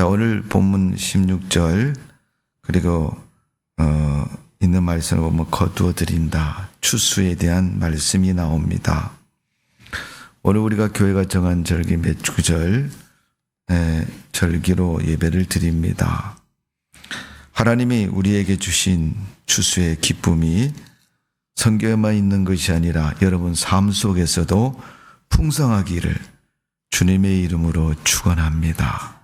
자, 오늘 본문 16절 그리고 있는 말씀을 보면 거두어 드린다. 추수에 대한 말씀이 나옵니다. 오늘 우리가 교회가 정한 절기 몇9절 절기로 예배를 드립니다. 하나님이 우리에게 주신 추수의 기쁨이 성경에만 있는 것이 아니라 여러분 삶 속에서도 풍성하기를 주님의 이름으로 축원합니다.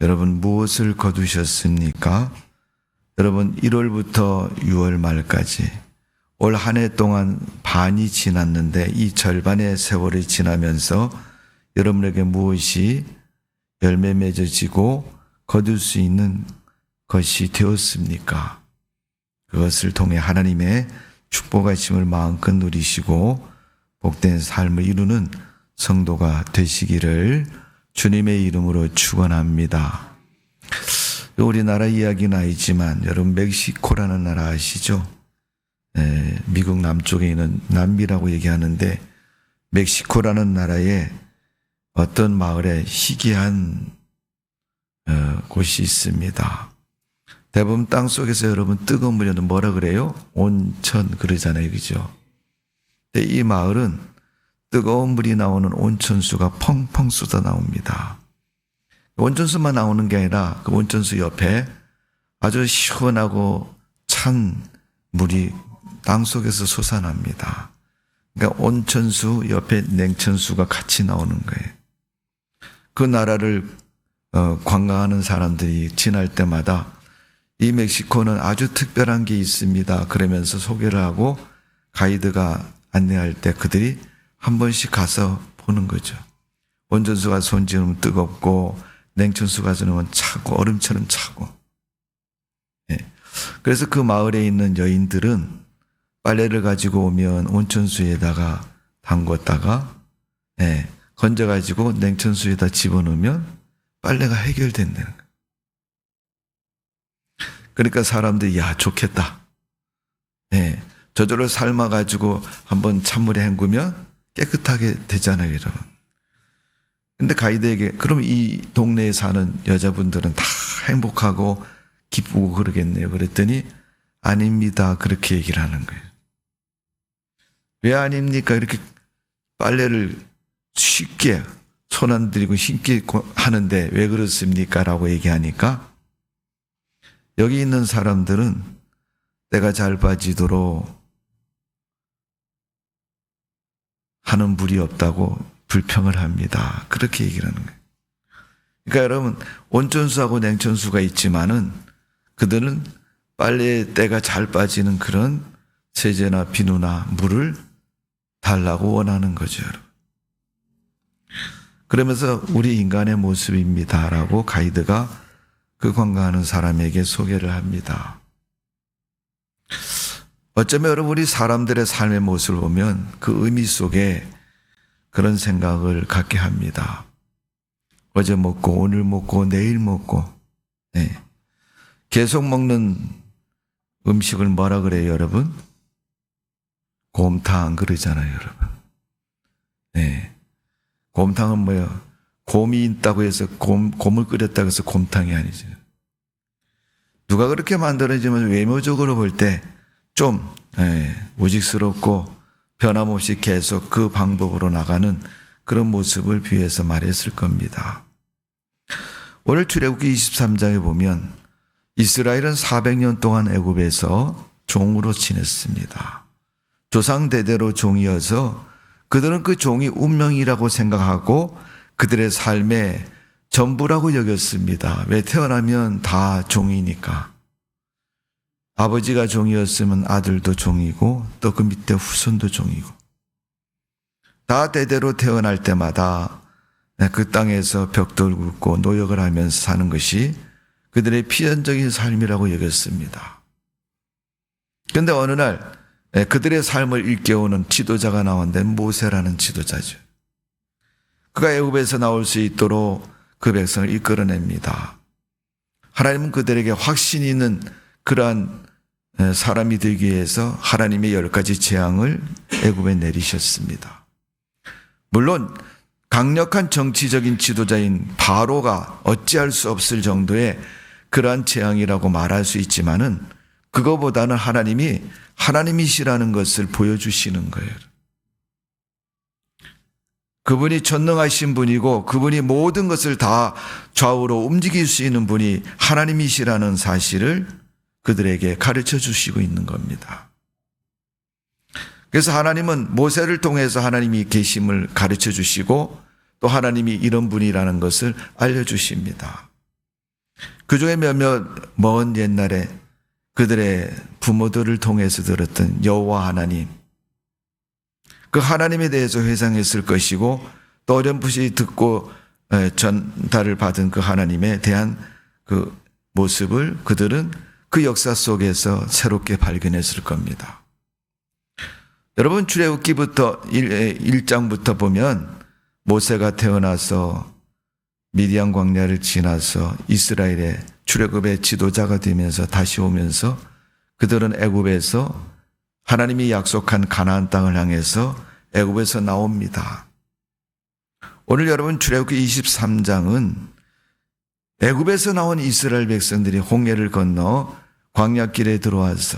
여러분 무엇을 거두셨습니까? 여러분 1월부터 6월 말까지 올 한 해 동안 반이 지났는데 이 절반의 세월이 지나면서 여러분에게 무엇이 열매 맺어지고 거둘 수 있는 것이 되었습니까? 그것을 통해 하나님의 축복하심을 마음껏 누리시고 복된 삶을 이루는 성도가 되시기를 주님의 이름으로 축원합니다. 우리나라 이야기는 아니지만 여러분 멕시코라는 나라 아시죠? 미국 남쪽에 있는 남미라고 얘기하는데 멕시코라는 나라에 어떤 마을에 희귀한 곳이 있습니다. 대부분 땅속에서 여러분 뜨거운 물에는 뭐라 그래요? 온천 그러잖아요. 그죠? 근데 이 마을은 뜨거운 물이 나오는 온천수가 펑펑 쏟아 나옵니다. 온천수만 나오는 게 아니라 그 온천수 옆에 아주 시원하고 찬 물이 땅속에서 솟아납니다. 그러니까 온천수 옆에 냉천수가 같이 나오는 거예요. 그 나라를 관광하는 사람들이 지날 때마다 이 멕시코는 아주 특별한 게 있습니다. 그러면서 소개를 하고 가이드가 안내할 때 그들이 한 번씩 가서 보는 거죠. 온천수가 손질하면 뜨겁고 냉천수가 넣으면 차고 얼음처럼 차고. 그래서 그 마을에 있는 여인들은 빨래를 가지고 오면 온천수에다가 담궜다가 건져가지고 냉천수에다 집어넣으면 빨래가 해결된다는 거예요. 그러니까 사람들이 야 좋겠다. 저절로 삶아가지고 한번 찬물에 헹구면 깨끗하게 되잖아요, 여러분. 근데 가이드에게 그럼 이 동네에 사는 여자분들은 다 행복하고 기쁘고 그러겠네요. 그랬더니 아닙니다. 그렇게 얘기를 하는 거예요. 왜 아닙니까? 이렇게 빨래를 쉽게 손 안 들이고 쉽게 하는데 왜 그렇습니까? 라고 얘기하니까 여기 있는 사람들은 때가 잘 빠지도록 하는 물이 없다고 불평을 합니다. 그렇게 얘기를 하는 거예요. 그러니까 여러분 온천수하고 냉천수가 있지만은 그들은 빨래의 때가 잘 빠지는 그런 세제나 비누나 물을 달라고 원하는 거죠. 여러분. 그러면서 우리 인간의 모습입니다라고 가이드가 그 관광하는 사람에게 소개를 합니다. 어쩌면 여러분 우리 사람들의 삶의 모습을 보면 그 의미 속에 그런 생각을 갖게 합니다. 어제 먹고 오늘 먹고 내일 먹고 계속 먹는 음식을 뭐라 그래요 여러분? 곰탕 그러잖아요 여러분. 곰탕은 뭐예요? 곰이 있다고 해서 곰을 끓였다고 해서 곰탕이 아니죠. 누가 그렇게 만들어지면 외모적으로 볼 때 좀 우직스럽고 변함없이 계속 그 방법으로 나가는 그런 모습을 비유해서 말했을 겁니다. 오늘 출애굽기 23장에 보면 이스라엘은 400년 동안 애굽에서 종으로 지냈습니다. 조상 대대로 종이어서 그들은 그 종이 운명이라고 생각하고 그들의 삶의 전부라고 여겼습니다. 왜? 태어나면 다 종이니까. 아버지가 종이었으면 아들도 종이고 또 그 밑에 후손도 종이고 다 대대로 태어날 때마다 그 땅에서 벽돌 굴고 노역을 하면서 사는 것이 그들의 필연적인 삶이라고 여겼습니다. 그런데 어느 날 그들의 삶을 일깨우는 지도자가 나왔는데 모세라는 지도자죠. 그가 애굽에서 나올 수 있도록 그 백성을 이끌어냅니다. 하나님은 그들에게 확신 있는 그러한 사람이 되기 위해서 하나님의 10가지 재앙을 애굽에 내리셨습니다. 물론 강력한 정치적인 지도자인 바로가 어찌할 수 없을 정도의 그러한 재앙이라고 말할 수 있지만은 그거보다는 하나님이 하나님이시라는 것을 보여주시는 거예요. 그분이 전능하신 분이고 그분이 모든 것을 다 좌우로 움직일 수 있는 분이 하나님이시라는 사실을 그들에게 가르쳐 주시고 있는 겁니다. 그래서 하나님은 모세를 통해서 하나님이 계심을 가르쳐 주시고 또 하나님이 이런 분이라는 것을 알려주십니다. 그중에 몇몇 먼 옛날에 그들의 부모들을 통해서 들었던 여호와 하나님, 그 하나님에 대해서 회상했을 것이고 또 어렴풋이 듣고 전달을 받은 그 하나님에 대한 그 모습을 그들은 그 역사 속에서 새롭게 발견했을 겁니다. 여러분 출애굽기부터 1장부터 보면 모세가 태어나서 미디안 광야를 지나서 이스라엘의 출애굽의 지도자가 되면서 다시 오면서 그들은 애굽에서 하나님이 약속한 가나안 땅을 향해서 애굽에서 나옵니다. 오늘 여러분 출애굽기 23장은 애굽에서 나온 이스라엘 백성들이 홍해를 건너 광야길에 들어와서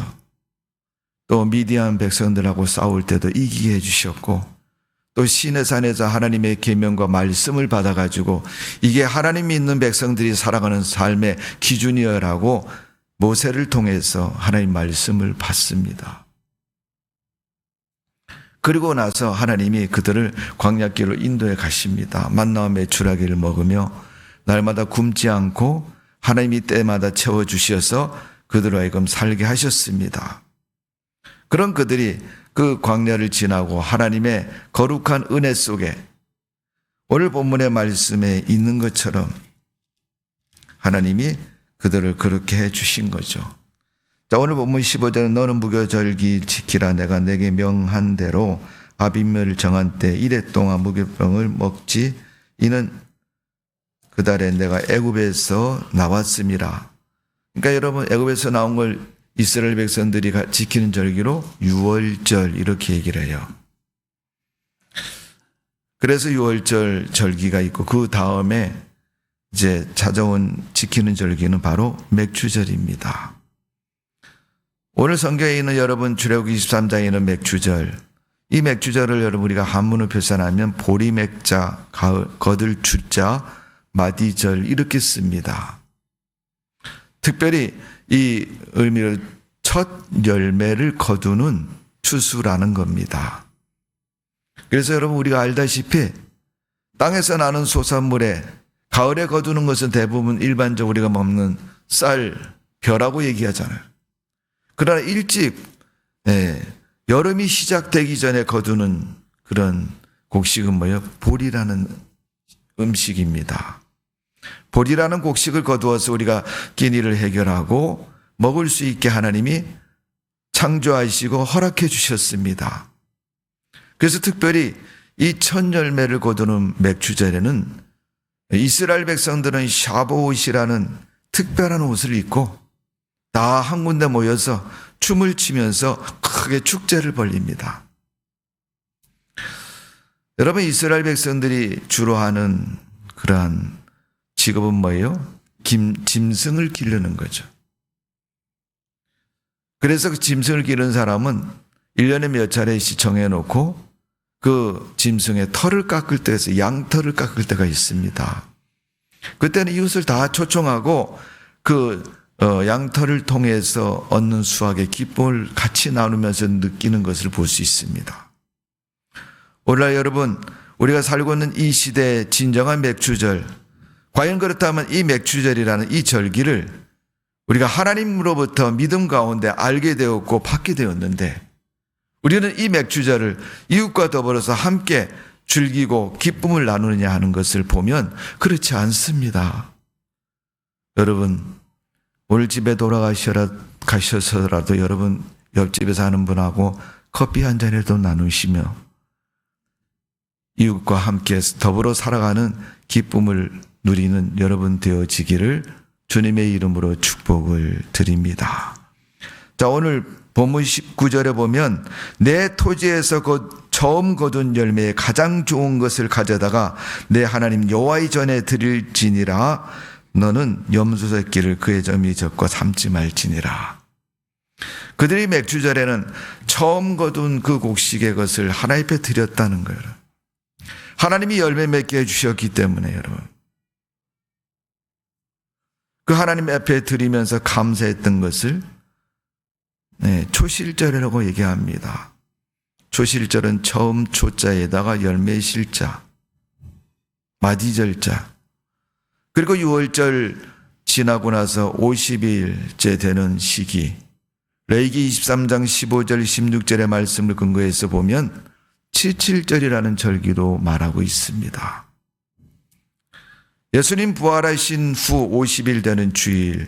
또 미디안 백성들하고 싸울 때도 이기게 해주셨고 또 시내산에서 하나님의 계명과 말씀을 받아가지고 이게 하나님이 있는 백성들이 살아가는 삶의 기준이여라고 모세를 통해서 하나님 말씀을 받습니다. 그리고 나서 하나님이 그들을 광야길로 인도해 가십니다. 만나와 메추라기를 먹으며 날마다 굶지 않고 하나님이 때마다 채워주셔서 그들로 하여금 살게 하셨습니다. 그런 그들이 그 광야를 지나고 하나님의 거룩한 은혜 속에 오늘 본문의 말씀에 있는 것처럼 하나님이 그들을 그렇게 해 주신 거죠. 자, 오늘 본문 15절은 너는 무교절기 지키라. 내가 내게 명한 대로 아비멜을 정한 때 이래 동안 무교병을 먹지. 이는 그 달에 내가 애굽에서 나왔음이라. 그러니까 여러분 애굽에서 나온 걸 이스라엘 백성들이 지키는 절기로 유월절 이렇게 얘기를 해요. 그래서 유월절 절기가 있고 그 다음에 이제 찾아온 지키는 절기는 바로 맥주절입니다. 오늘 성경에 있는 여러분 출애굽기 23장에 있는 맥주절, 이 맥주절을 여러분 우리가 한문으로 표현하면 보리맥자, 거들 주자, 마디절 이렇게 씁니다. 특별히 이 의미를 첫 열매를 거두는 추수라는 겁니다. 그래서 여러분 우리가 알다시피 땅에서 나는 소산물에 가을에 거두는 것은 대부분 일반적으로 우리가 먹는 쌀, 벼라고 얘기하잖아요. 그러나 일찍 여름이 시작되기 전에 거두는 그런 곡식은 뭐예요? 보리라는 음식입니다. 보리라는 곡식을 거두어서 우리가 끼니를 해결하고 먹을 수 있게 하나님이 창조하시고 허락해 주셨습니다. 그래서 특별히 이 첫 열매를 거두는 맥주절에는 이스라엘 백성들은 샤보옷이라는 특별한 옷을 입고 다 한 군데 모여서 춤을 추면서 크게 축제를 벌립니다. 여러분 이스라엘 백성들이 주로 하는 그러한 직업은 뭐예요? 짐승을 기르는 거죠. 그래서 그 짐승을 기르는 사람은 1년에 몇 차례씩 정해놓고 그 짐승의 털을 깎을 때에서 양털을 깎을 때가 있습니다. 그때는 이웃을 다 초청하고 그 양털을 통해서 얻는 수확의 기쁨을 같이 나누면서 느끼는 것을 볼 수 있습니다. 오늘날 여러분 우리가 살고 있는 이 시대의 진정한 맥주절, 과연 그렇다면 이 맥주절이라는 이 절기를 우리가 하나님으로부터 믿음 가운데 알게 되었고 받게 되었는데 우리는 이 맥주절을 이웃과 더불어서 함께 즐기고 기쁨을 나누느냐 하는 것을 보면 그렇지 않습니다. 여러분 오늘 집에 돌아가셔서라도 여러분 옆집에 사는 분하고 커피 한 잔이라도 나누시며 이웃과 함께 더불어 살아가는 기쁨을 누리는 여러분 되어지기를 주님의 이름으로 축복을 드립니다. 자, 오늘 본문 19절에 보면 내 토지에서 곧 처음 거둔 열매에 가장 좋은 것을 가져다가 내 하나님 여호와의 전에 드릴지니라. 너는 염소 새끼를 그의 점이 적과 삼지 말지니라. 그들이 맥주절에는 처음 거둔 그 곡식의 것을 하나님 앞에 드렸다는 거예요. 하나님이 열매 맺게 해주셨기 때문에 여러분, 그 하나님 앞에 드리면서 감사했던 것을 초실절이라고 얘기합니다. 초실절은 처음 초자에다가 열매 실자, 마디절자, 그리고 6월절 지나고 나서 50일째 되는 시기, 레위기 23장 15절 16절의 말씀을 근거해서 보면 77절이라는 절기도 말하고 있습니다. 예수님 부활하신 후 50일 되는 주일,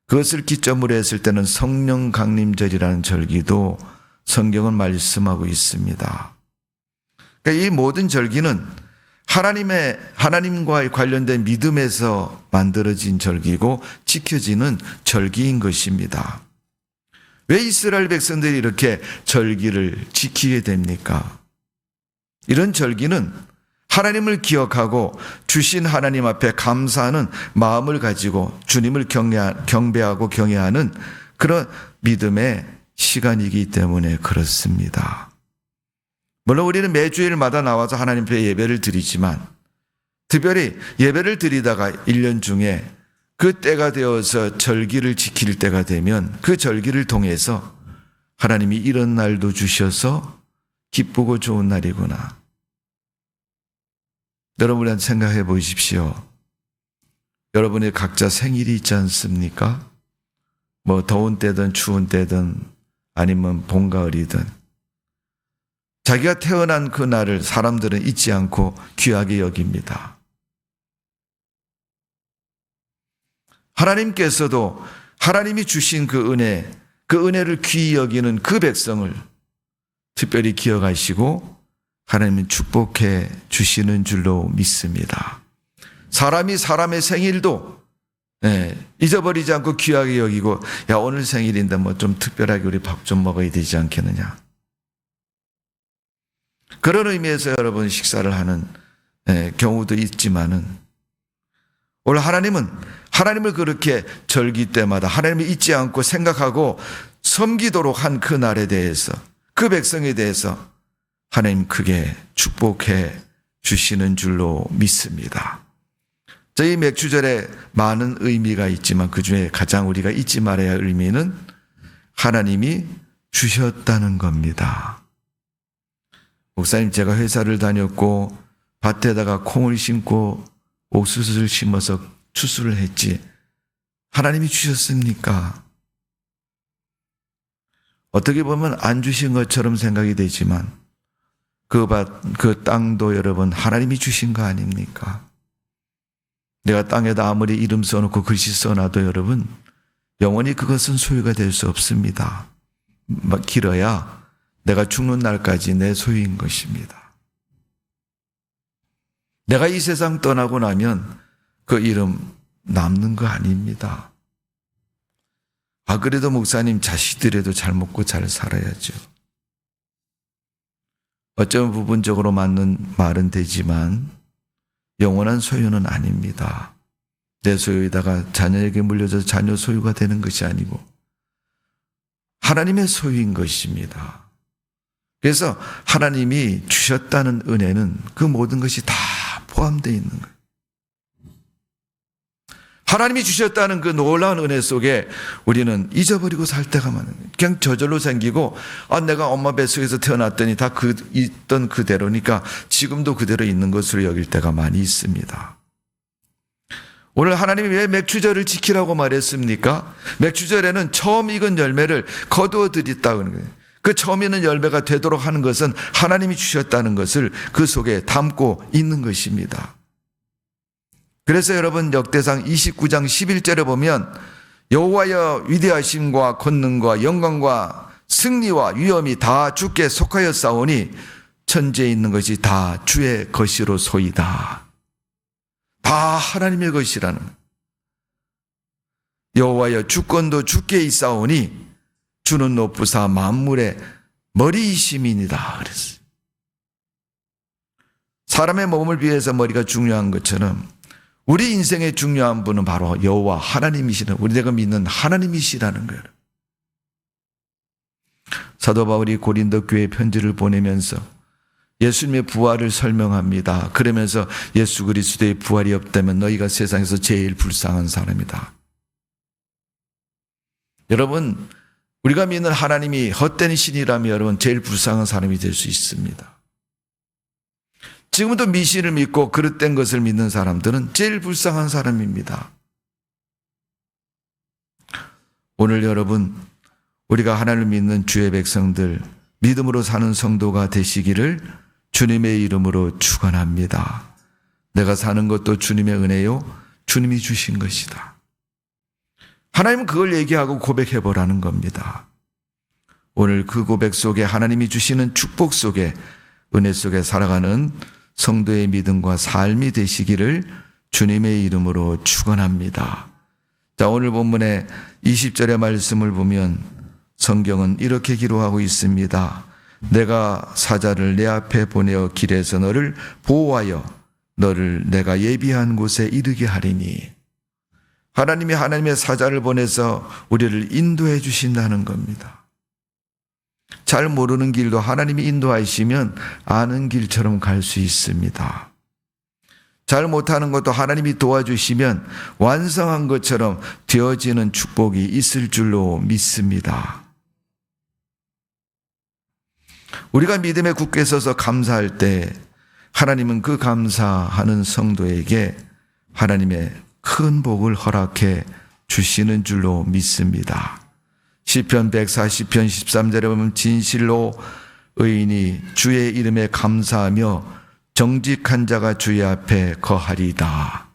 그것을 기점으로 했을 때는 성령 강림절이라는 절기도 성경은 말씀하고 있습니다. 그러니까 이 모든 절기는 하나님과 관련된 믿음에서 만들어진 절기고 지켜지는 절기인 것입니다. 왜 이스라엘 백성들이 이렇게 절기를 지키게 됩니까? 이런 절기는 하나님을 기억하고 주신 하나님 앞에 감사하는 마음을 가지고 주님을 경배하고 경외하는 그런 믿음의 시간이기 때문에 그렇습니다. 물론 우리는 매주일마다 나와서 하나님 앞에 예배를 드리지만 특별히 예배를 드리다가 1년 중에 그 때가 되어서 절기를 지킬 때가 되면 그 절기를 통해서 하나님이 이런 날도 주셔서 기쁘고 좋은 날이구나. 여러분한테 생각해 보십시오. 여러분의 각자 생일이 있지 않습니까? 뭐 더운 때든 추운 때든 아니면 봄, 가을이든 자기가 태어난 그 날을 사람들은 잊지 않고 귀하게 여깁니다. 하나님께서도 하나님이 주신 그 은혜를 귀히 여기는 그 백성을 특별히 기억하시고 하나님은 축복해 주시는 줄로 믿습니다. 사람이 사람의 생일도 잊어버리지 않고 귀하게 여기고, 야, 오늘 생일인데 뭐 좀 특별하게 우리 밥 좀 먹어야 되지 않겠느냐. 그런 의미에서 여러분 식사를 하는 경우도 있지만은, 오늘 하나님을 그렇게 절기 때마다 하나님을 잊지 않고 생각하고 섬기도록 한 그 날에 대해서, 그 백성에 대해서 하나님 크게 축복해 주시는 줄로 믿습니다. 저희 맥주절에 많은 의미가 있지만 그중에 가장 우리가 잊지 말아야 할 의미는 하나님이 주셨다는 겁니다. 목사님, 제가 회사를 다녔고 밭에다가 콩을 심고 옥수수를 심어서 추수를 했지 하나님이 주셨습니까? 어떻게 보면 안 주신 것처럼 생각이 되지만 그 땅도 여러분 하나님이 주신 거 아닙니까? 내가 땅에다 아무리 이름 써놓고 글씨 써놔도 여러분 영원히 그것은 소유가 될 수 없습니다. 길어야 내가 죽는 날까지 내 소유인 것입니다. 내가 이 세상 떠나고 나면 그 이름 남는 거 아닙니다. 그래도 목사님, 자식들에도 잘 먹고 잘 살아야죠. 어쩌면 부분적으로 맞는 말은 되지만 영원한 소유는 아닙니다. 내 소유에다가 자녀에게 물려져서 자녀 소유가 되는 것이 아니고 하나님의 소유인 것입니다. 그래서 하나님이 주셨다는 은혜는 그 모든 것이 다 포함되어 있는 거예요. 하나님이 주셨다는 그 놀라운 은혜 속에 우리는 잊어버리고 살 때가 많아요. 그냥 저절로 생기고 내가 엄마 뱃속에서 태어났더니 다 있던 그대로니까 지금도 그대로 있는 것으로 여길 때가 많이 있습니다. 오늘 하나님이 왜 맥주절을 지키라고 말했습니까? 맥주절에는 처음 익은 열매를 거두어 드렸다는 거예요. 그 처음 익은 열매가 되도록 하는 것은 하나님이 주셨다는 것을 그 속에 담고 있는 것입니다. 그래서 여러분 역대상 29장 11절에 보면 여호와여 위대하심과 권능과 영광과 승리와 위엄이 다 주께 속하였사오니 천지에 있는 것이 다 주의 것이로소이다. 다 하나님의 것이라는, 여호와여 주권도 주께 있사오니 주는 높으사 만물의 머리이심이니라 그랬어요. 사람의 몸을 비해서 머리가 중요한 것처럼 우리 인생의 중요한 분은 바로 여호와 하나님이시라는, 우리가 믿는 하나님이시라는 거예요. 사도 바울이 고린도 교회에 편지를 보내면서 예수님의 부활을 설명합니다. 그러면서 예수 그리스도의 부활이 없다면 너희가 세상에서 제일 불쌍한 사람이다. 여러분, 우리가 믿는 하나님이 헛된 신이라면 여러분 제일 불쌍한 사람이 될 수 있습니다. 지금도 미신을 믿고 그릇된 것을 믿는 사람들은 제일 불쌍한 사람입니다. 오늘 여러분, 우리가 하나님을 믿는 주의 백성들, 믿음으로 사는 성도가 되시기를 주님의 이름으로 축원합니다. 내가 사는 것도 주님의 은혜요, 주님이 주신 것이다. 하나님은 그걸 얘기하고 고백해보라는 겁니다. 오늘 그 고백 속에 하나님이 주시는 축복 속에, 은혜 속에 살아가는 성도의 믿음과 삶이 되시기를 주님의 이름으로 축원합니다. 자, 오늘 본문의 20절의 말씀을 보면 성경은 이렇게 기록하고 있습니다. 내가 사자를 내 앞에 보내어 길에서 너를 보호하여 너를 내가 예비한 곳에 이르게 하리니. 하나님이 하나님의 사자를 보내서 우리를 인도해 주신다는 겁니다. 잘 모르는 길도 하나님이 인도하시면 아는 길처럼 갈 수 있습니다. 잘 못하는 것도 하나님이 도와주시면 완성한 것처럼 되어지는 축복이 있을 줄로 믿습니다. 우리가 믿음에 굳게 서서 감사할 때 하나님은 그 감사하는 성도에게 하나님의 큰 복을 허락해 주시는 줄로 믿습니다. 시편 140편 13절에 보면 진실로 의인이 주의 이름에 감사하며 정직한 자가 주의 앞에 거하리다.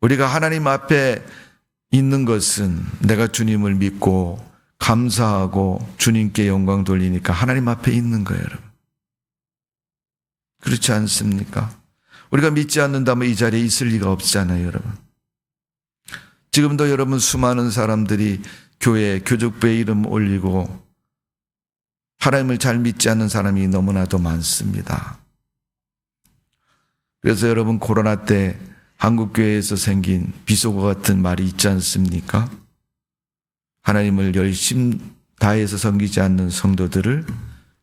우리가 하나님 앞에 있는 것은 내가 주님을 믿고 감사하고 주님께 영광 돌리니까 하나님 앞에 있는 거예요, 여러분. 그렇지 않습니까? 우리가 믿지 않는다면 이 자리에 있을 리가 없잖아요, 여러분. 지금도 여러분 수많은 사람들이 교회, 교족부에 이름 올리고 하나님을 잘 믿지 않는 사람이 너무나도 많습니다. 그래서 여러분 코로나 때 한국교회에서 생긴 비속어 같은 말이 있지 않습니까? 하나님을 열심 다해서 섬기지 않는 성도들을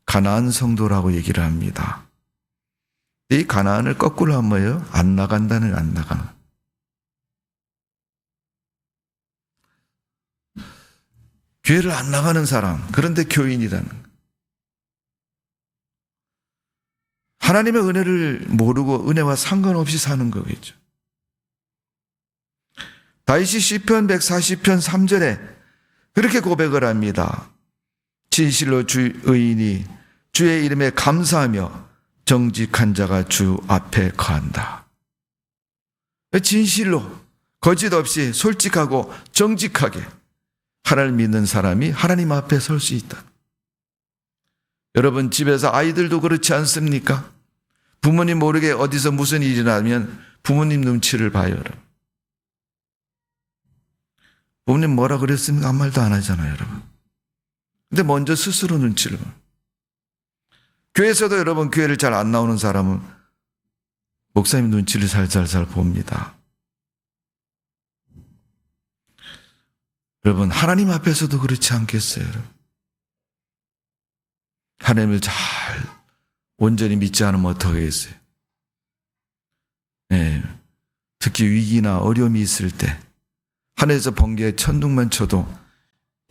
가나안 성도라고 얘기를 합니다. 이 가나안을 거꾸로 하면 뭐예요? 안 나간다는, 안 나가는. 교회를 안 나가는 사람, 그런데 교인이라는 거예요. 하나님의 은혜를 모르고 은혜와 상관없이 사는 거겠죠. 다윗이 시편 140편 3절에 그렇게 고백을 합니다. 진실로 주 의인이 주의 이름에 감사하며 정직한 자가 주 앞에 거한다. 진실로 거짓 없이 솔직하고 정직하게 하나님을 믿는 사람이 하나님 앞에 설 수 있다. 여러분 집에서 아이들도 그렇지 않습니까? 부모님 모르게 어디서 무슨 일이 나면 부모님 눈치를 봐요. 여러분. 부모님 뭐라 그랬습니까? 아무 말도 안 하잖아요, 여러분. 근데 먼저 스스로 눈치를 봐요. 교회에서도 여러분 교회를 잘 안 나오는 사람은 목사님 눈치를 살살살 봅니다. 여러분 하나님 앞에서도 그렇지 않겠어요? 여러분? 하나님을 잘 온전히 믿지 않으면 어떻게 하겠어요? 네. 특히 위기나 어려움이 있을 때 하늘에서 번개에 천둥만 쳐도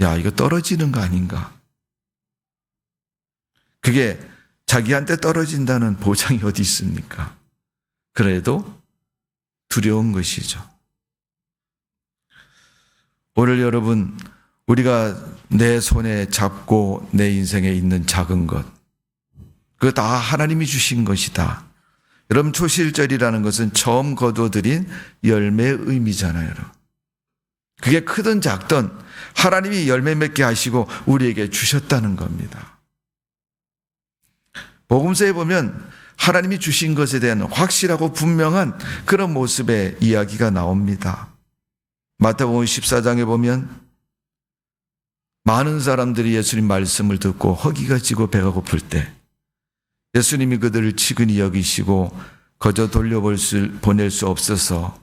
야 이거 떨어지는 거 아닌가? 그게 자기한테 떨어진다는 보장이 어디 있습니까? 그래도 두려운 것이죠. 오늘 여러분 우리가 내 손에 잡고 내 인생에 있는 작은 것 그거 다 하나님이 주신 것이다. 여러분 초실절이라는 것은 처음 거두어들인 열매의 의미잖아요. 여러분. 그게 크든 작든 하나님이 열매 맺게 하시고 우리에게 주셨다는 겁니다. 복음서에 보면 하나님이 주신 것에 대한 확실하고 분명한 그런 모습의 이야기가 나옵니다. 마태복음 14장에 보면 많은 사람들이 예수님 말씀을 듣고 허기가 지고 배가 고플 때 예수님이 그들을 치근히 여기시고 거저 보낼 수 없어서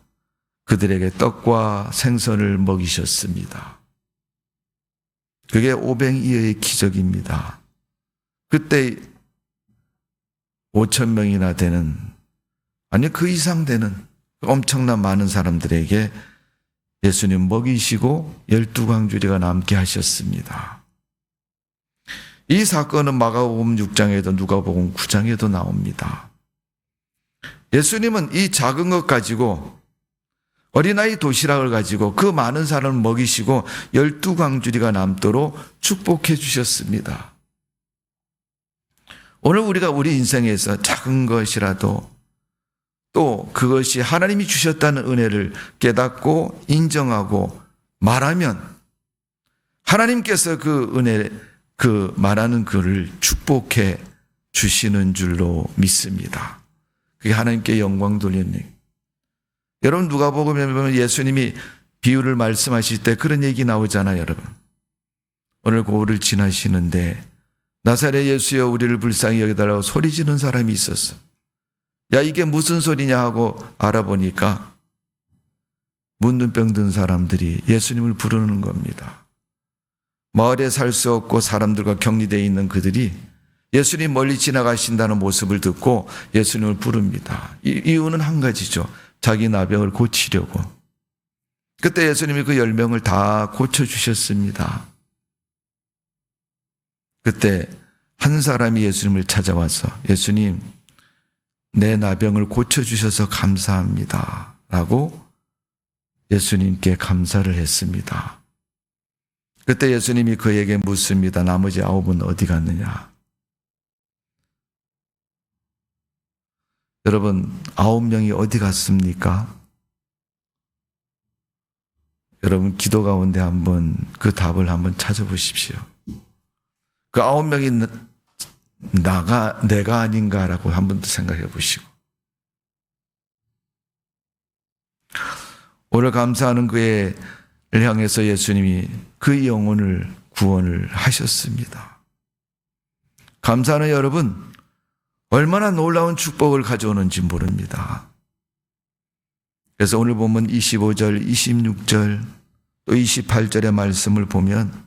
그들에게 떡과 생선을 먹이셨습니다. 그게 오병이어의 기적입니다. 그때 5,000명이나 되는, 아니 그 이상 되는 엄청난 많은 사람들에게 예수님 먹이시고 12광주리가 남게 하셨습니다. 이 사건은 마가복음 6장에도 누가복음 9장에도 나옵니다. 예수님은 이 작은 것 가지고, 어린아이 도시락을 가지고 그 많은 사람을 먹이시고 12광주리가 남도록 축복해 주셨습니다. 오늘 우리가 우리 인생에서 작은 것이라도 또 그것이 하나님이 주셨다는 은혜를 깨닫고 인정하고 말하면 하나님께서 그 은혜, 그 말하는 그를 축복해 주시는 줄로 믿습니다. 그게 하나님께 영광 돌리는 일. 여러분 누가복음에 보면 예수님이 비유를 말씀하실 때 그런 얘기 나오잖아요, 여러분. 오늘 고을을 지나시는데 나사렛 예수여 우리를 불쌍히 여기달라고 소리 지르는 사람이 있었어. 야, 이게 무슨 소리냐 하고 알아보니까 문둥병 든 사람들이 예수님을 부르는 겁니다. 마을에 살 수 없고 사람들과 격리되어 있는 그들이 예수님 멀리 지나가신다는 모습을 듣고 예수님을 부릅니다. 이유는 한 가지죠. 자기 나병을 고치려고. 그때 예수님이 그 10명을 다 고쳐주셨습니다. 그때 한 사람이 예수님을 찾아와서 예수님, 내 나병을 고쳐주셔서 감사합니다 라고 예수님께 감사를 했습니다. 그때 예수님이 그에게 묻습니다. 나머지 9은 어디 갔느냐? 여러분 9명이 어디 갔습니까? 여러분 기도 가운데 한번 그 답을 한번 찾아보십시오. 그 9명이 내가 아닌가라고 한번 더 생각해 보시고, 오늘 감사하는 그의 향해서 예수님이 그 영혼을 구원을 하셨습니다. 감사하는 여러분, 얼마나 놀라운 축복을 가져오는지 모릅니다. 그래서 오늘 보면 25절, 26절, 또 28절의 말씀을 보면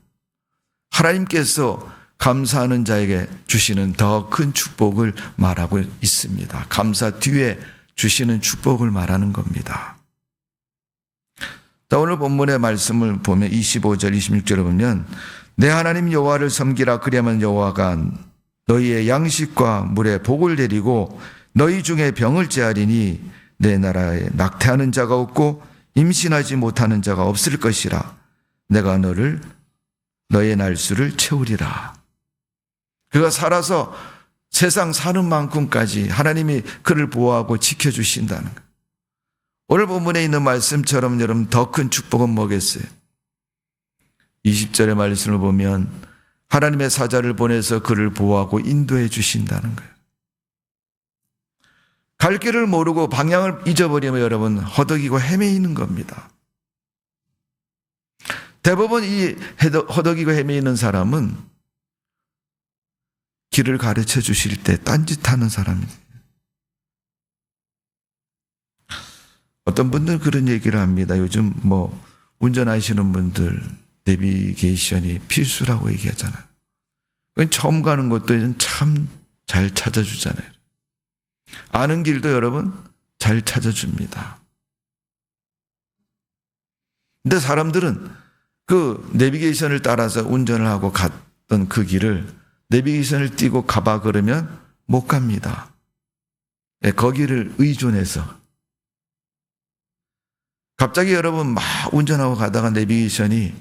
하나님께서 감사하는 자에게 주시는 더 큰 축복을 말하고 있습니다. 감사 뒤에 주시는 축복을 말하는 겁니다. 자, 오늘 본문의 말씀을 보면 25절, 26절을 보면 내 하나님 여호와를 섬기라. 그리하면 여호와가 너희의 양식과 물에 복을 내리고 너희 중에 병을 제하리니 내 나라에 낙태하는 자가 없고 임신하지 못하는 자가 없을 것이라. 내가 너의 날수를 채우리라. 그가 살아서 세상 사는 만큼까지 하나님이 그를 보호하고 지켜주신다는 것. 오늘 본문에 있는 말씀처럼 여러분 더 큰 축복은 뭐겠어요? 20절의 말씀을 보면 하나님의 사자를 보내서 그를 보호하고 인도해 주신다는 거예요. 갈 길을 모르고 방향을 잊어버리면 여러분 허덕이고 헤매이는 겁니다. 대부분 이 허덕이고 헤매이는 사람은 길을 가르쳐 주실 때 딴짓하는 사람입니다. 어떤 분들은 그런 얘기를 합니다. 요즘 운전하시는 분들 내비게이션이 필수라고 얘기하잖아요. 처음 가는 것도 참 잘 찾아주잖아요. 아는 길도 여러분 잘 찾아줍니다. 근데 사람들은 그 내비게이션을 따라서 운전을 하고 갔던 그 길을 내비게이션을 띄고 가봐 그러면 못 갑니다. 거기를 의존해서. 갑자기 여러분 막 운전하고 가다가 내비게이션이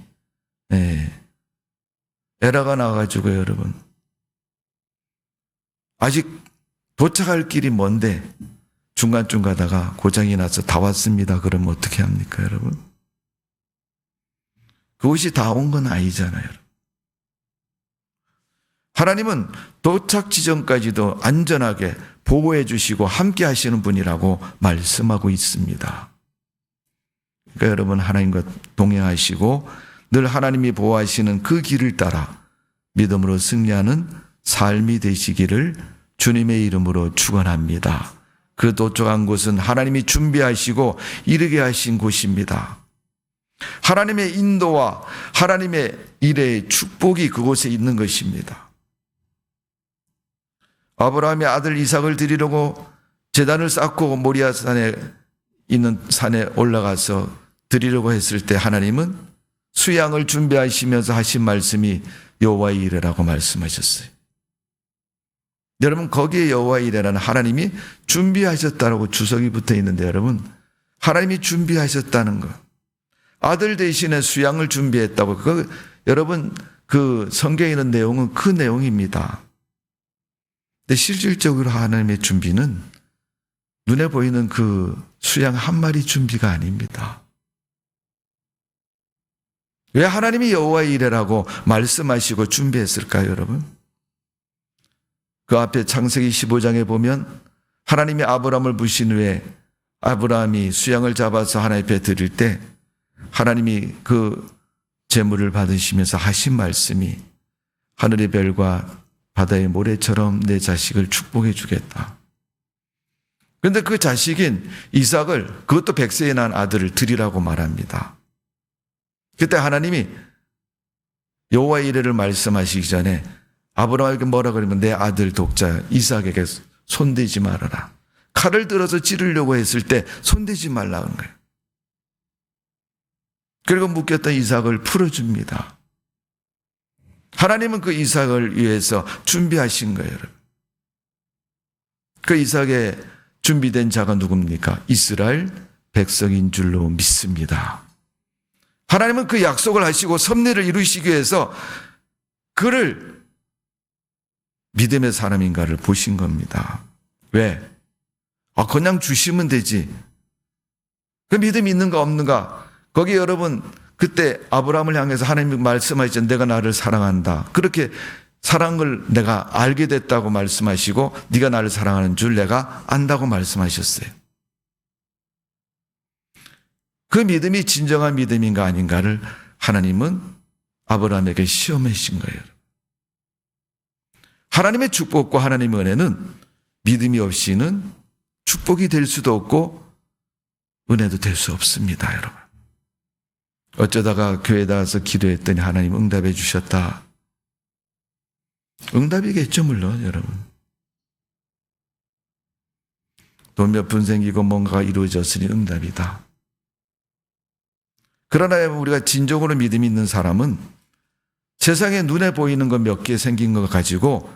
에러가 나와가지고 여러분 아직 도착할 길이 먼데 중간쯤 가다가 고장이 나서 다 왔습니다. 그러면 어떻게 합니까, 여러분? 그것이 다 온 건 아니잖아요. 하나님은 도착 지점까지도 안전하게 보호해 주시고 함께 하시는 분이라고 말씀하고 있습니다. 그러니까 여러분 하나님과 동행하시고 늘 하나님이 보호하시는 그 길을 따라 믿음으로 승리하는 삶이 되시기를 주님의 이름으로 축원합니다. 그 도착한 곳은 하나님이 준비하시고 이르게 하신 곳입니다. 하나님의 인도와 하나님의 일의 축복이 그곳에 있는 것입니다. 아브라함의 아들 이삭을 드리려고 제단을 쌓고 모리아 산에 있는 산에 올라가서 드리려고 했을 때 하나님은 수양을 준비하시면서 하신 말씀이 여호와의 이레라고 말씀하셨어요. 여러분, 거기에 여호와의 이레라는 하나님이 준비하셨다라고 주석이 붙어 있는데, 여러분, 하나님이 준비하셨다는 것, 아들 대신에 수양을 준비했다고, 여러분, 그 성경에 있는 내용은 그 내용입니다. 근데 실질적으로 하나님의 준비는 눈에 보이는 그 수양 한 마리 준비가 아닙니다. 왜 하나님이 여호와의 이레라고 말씀하시고 준비했을까요, 여러분? 그 앞에 창세기 15장에 보면 하나님이 아브라함을 부신 후에 아브라함이 수양을 잡아서 하나님 앞에 드릴 때 하나님이 그 제물을 받으시면서 하신 말씀이 하늘의 별과 바다의 모래처럼 내 자식을 축복해 주겠다. 그런데 그 자식인 이삭을, 그것도 100세에 난 아들을 드리라고 말합니다. 그때 하나님이 여호와의 이레를 말씀하시기 전에 아브라함에게 뭐라 그러면 내 아들 독자 이삭에게 손대지 말아라. 칼을 들어서 찌르려고 했을 때 손대지 말라는 거예요. 그리고 묶였던 이삭을 풀어줍니다. 하나님은 그 이삭을 위해서 준비하신 거예요, 여러분. 그 이삭의 준비된 자가 누굽니까? 이스라엘 백성인 줄로 믿습니다. 하나님은 그 약속을 하시고 섭리를 이루시기 위해서 그를 믿음의 사람인가를 보신 겁니다. 왜? 그냥 주시면 되지. 그 믿음이 있는가 없는가? 거기 여러분, 그때 아브라함을 향해서 하나님이 말씀하시죠. 내가 나를 사랑한다. 그렇게 사랑을 내가 알게 됐다고 말씀하시고 네가 나를 사랑하는 줄 내가 안다고 말씀하셨어요. 그 믿음이 진정한 믿음인가 아닌가를 하나님은 아브라함에게 시험해 주신 거예요. 하나님의 축복과 하나님의 은혜는 믿음이 없이는 축복이 될 수도 없고 은혜도 될 수 없습니다, 여러분. 어쩌다가 교회에 나와서 기도했더니 하나님 응답해 주셨다. 응답이겠죠, 물론, 여러분. 돈 몇 푼 생기고 뭔가가 이루어졌으니 응답이다. 그러나 우리가 진정으로 믿음이 있는 사람은 세상에 눈에 보이는 것 몇 개 생긴 것 가지고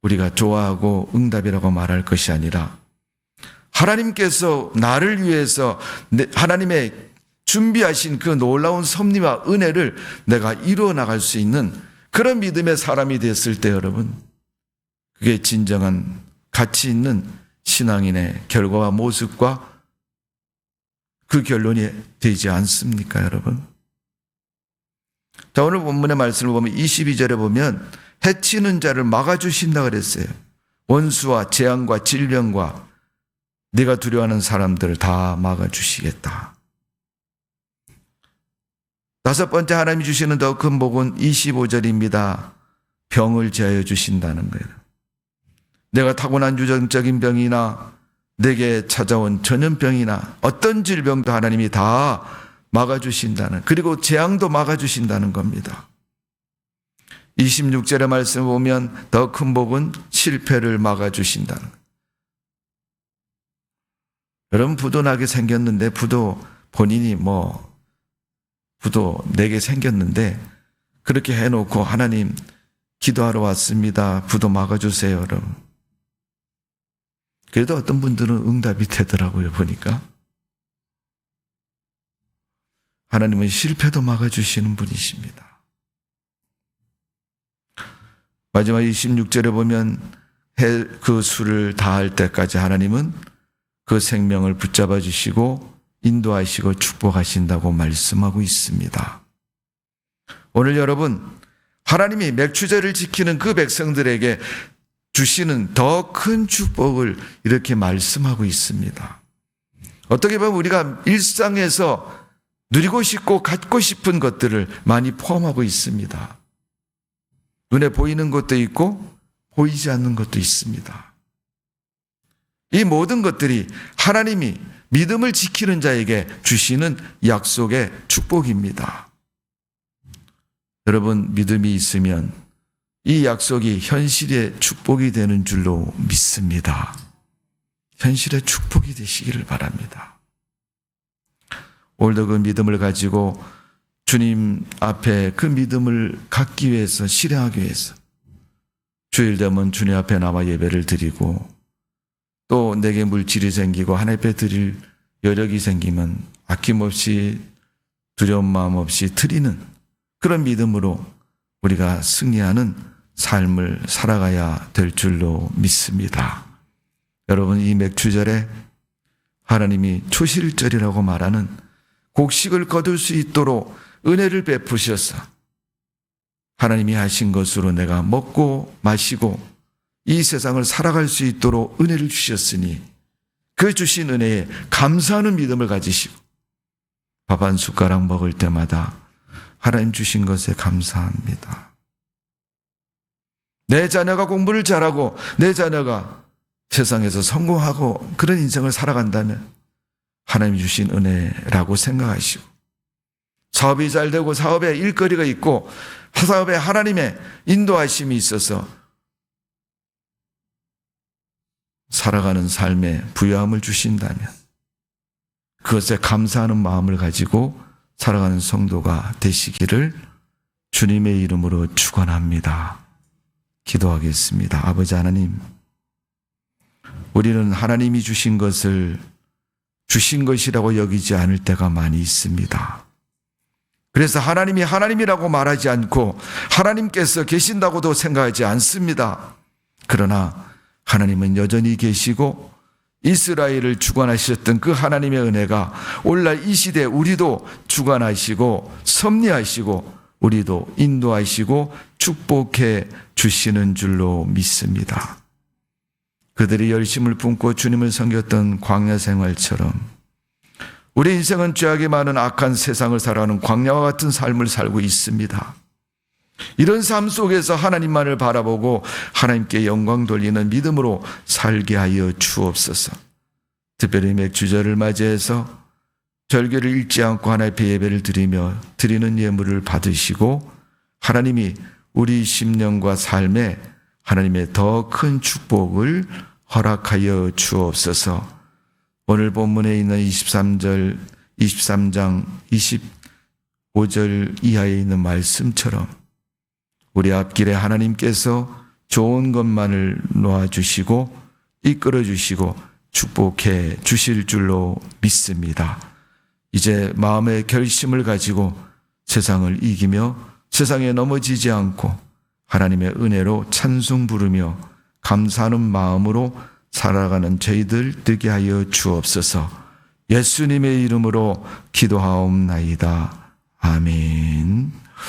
우리가 좋아하고 응답이라고 말할 것이 아니라 하나님께서 나를 위해서 하나님의 준비하신 그 놀라운 섭리와 은혜를 내가 이루어 나갈 수 있는 그런 믿음의 사람이 됐을 때, 여러분, 그게 진정한 가치 있는 신앙인의 결과와 모습과 그 결론이 되지 않습니까, 여러분? 자, 오늘 본문의 말씀을 보면 22절에 보면 해치는 자를 막아주신다 그랬어요. 원수와 재앙과 질병과 네가 두려워하는 사람들을 다 막아주시겠다. 다섯 번째 하나님이 주시는 더 큰 복은 25절입니다. 병을 제하여 주신다는 거예요. 내가 타고난 유전적인 병이나 내게 찾아온 전염병이나 어떤 질병도 하나님이 다 막아주신다는, 그리고 재앙도 막아주신다는 겁니다. 26절의 말씀을 보면 더 큰 복은 실패를 막아주신다는 거예요. 여러분, 부도 나게 생겼는데 본인이 부도 내게 생겼는데 그렇게 해놓고 하나님 기도하러 왔습니다. 부도 막아주세요, 여러분. 그래도 어떤 분들은 응답이 되더라고요, 보니까. 하나님은 실패도 막아주시는 분이십니다. 마지막 26절에 보면 그 수를 다할 때까지 하나님은 그 생명을 붙잡아 주시고 인도하시고 축복하신다고 말씀하고 있습니다. 오늘 여러분, 하나님이 맥추제를 지키는 그 백성들에게 주시는 더 큰 축복을 이렇게 말씀하고 있습니다. 어떻게 보면 우리가 일상에서 누리고 싶고 갖고 싶은 것들을 많이 포함하고 있습니다. 눈에 보이는 것도 있고 보이지 않는 것도 있습니다. 이 모든 것들이 하나님이 믿음을 지키는 자에게 주시는 약속의 축복입니다. 여러분, 믿음이 있으면 이 약속이 현실의 축복이 되는 줄로 믿습니다. 현실의 축복이 되시기를 바랍니다. 오늘도 그 믿음을 가지고 주님 앞에 그 믿음을 갖기 위해서, 실행하기 위해서 주일 되면 주님 앞에 나와 예배를 드리고, 또 내게 물질이 생기고 하나님 앞에 드릴 여력이 생기면 아낌없이 두려운 마음 없이 드리는 그런 믿음으로 우리가 승리하는 삶을 살아가야 될 줄로 믿습니다. 여러분, 이 맥주절에 하나님이 초실절이라고 말하는 곡식을 거둘 수 있도록 은혜를 베푸셔서 하나님이 하신 것으로 내가 먹고 마시고 이 세상을 살아갈 수 있도록 은혜를 주셨으니 그 주신 은혜에 감사하는 믿음을 가지시고 밥 한 숟가락 먹을 때마다 하나님 주신 것에 감사합니다. 내 자녀가 공부를 잘하고 내 자녀가 세상에서 성공하고 그런 인생을 살아간다면 하나님 주신 은혜라고 생각하시고, 사업이 잘 되고 사업에 일거리가 있고 사업에 하나님의 인도하심이 있어서 살아가는 삶에 부유함을 주신다면 그것에 감사하는 마음을 가지고 살아가는 성도가 되시기를 주님의 이름으로 축원합니다. 기도하겠습니다. 아버지 하나님, 우리는 하나님이 주신 것을 주신 것이라고 여기지 않을 때가 많이 있습니다. 그래서 하나님이 하나님이라고 말하지 않고 하나님께서 계신다고도 생각하지 않습니다. 그러나 하나님은 여전히 계시고 이스라엘을 주관하셨던 그 하나님의 은혜가 오늘날 이 시대에 우리도 주관하시고 섭리하시고 우리도 인도하시고 축복해 주시는 줄로 믿습니다. 그들이 열심을 품고 주님을 섬겼던 광야 생활처럼 우리 인생은 죄악이 많은 악한 세상을 살아가는 광야와 같은 삶을 살고 있습니다. 이런 삶 속에서 하나님만을 바라보고 하나님께 영광 돌리는 믿음으로 살게 하여 주옵소서. 특별히 맥주절을 맞이해서 절기를 잃지 않고 하나님 앞에 예배를 드리며 드리는 예물을 받으시고 하나님이 우리 심령과 삶에 하나님의 더 큰 축복을 허락하여 주옵소서. 오늘 본문에 있는 23장 25절 이하에 있는 말씀처럼 우리 앞길에 하나님께서 좋은 것만을 놓아주시고 이끌어주시고 축복해 주실 줄로 믿습니다. 이제 마음의 결심을 가지고 세상을 이기며 세상에 넘어지지 않고 하나님의 은혜로 찬송 부르며 감사하는 마음으로 살아가는 저희들 되게 하여 주옵소서. 예수님의 이름으로 기도하옵나이다. 아멘.